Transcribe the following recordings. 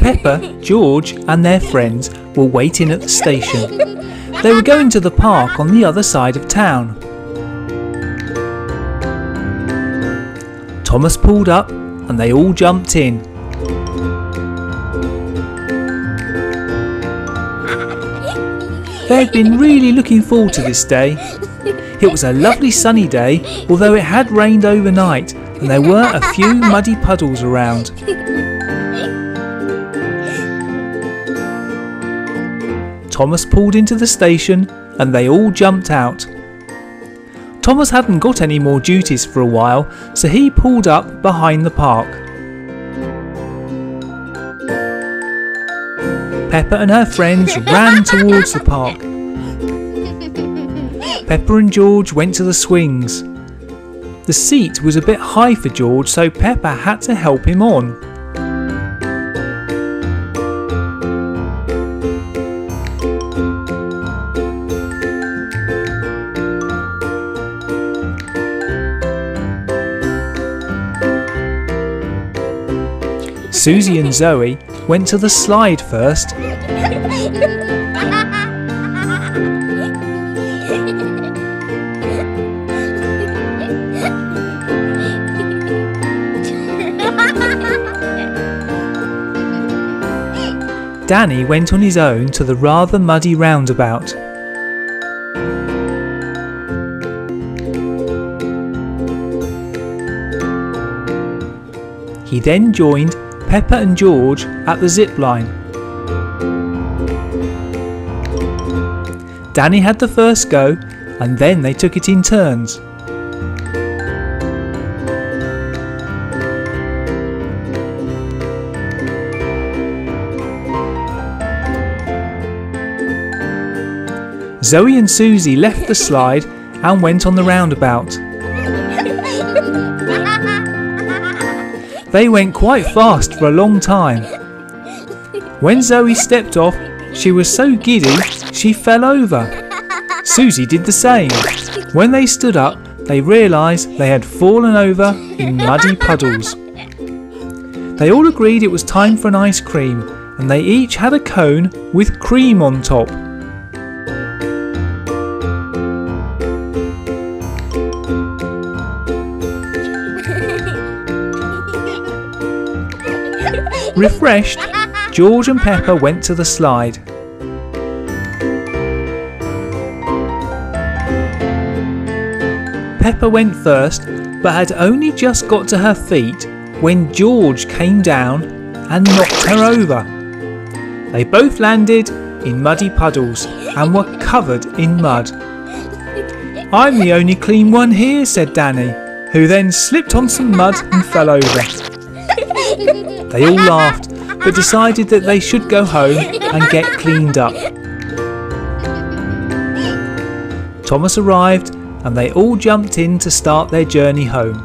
Peppa, George and their friends were waiting at the station. They were going to the park on the other side of town. Thomas pulled up and they all jumped in. They had been really looking forward to this day. It was a lovely sunny day, although it had rained overnight and there were a few muddy puddles around. Thomas pulled into the station and they all jumped out. Thomas hadn't got any more duties for a while, so he pulled up behind the park. Peppa and her friends ran towards the park. Peppa and George went to the swings. The seat was a bit high for George, so Peppa had to help him on. Susie and Zoe went to the slide first. Danny went on his own to the rather muddy roundabout. He then joined Peppa and George at the zipline. Danny had the first go and then they took it in turns. Zoe and Susie left the slide and went on the roundabout. They went quite fast for a long time. When Zoe stepped off, she was so giddy she fell over. Susie did the same. When they stood up, they realised they had fallen over in muddy puddles. They all agreed it was time for an ice cream, and they each had a cone with cream on top. Refreshed, George and Peppa went to the slide. Peppa went first, but had only just got to her feet when George came down and knocked her over. They both landed in muddy puddles and were covered in mud. "I'm the only clean one here," said Danny, who then slipped on some mud and fell over. They all laughed, but decided that they should go home and get cleaned up. Thomas arrived and they all jumped in to start their journey home.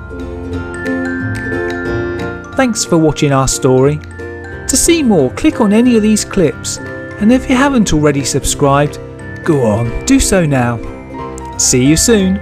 Thanks for watching our story. To see more, click on any of these clips, and if you haven't already subscribed, go on, do so now. See you soon.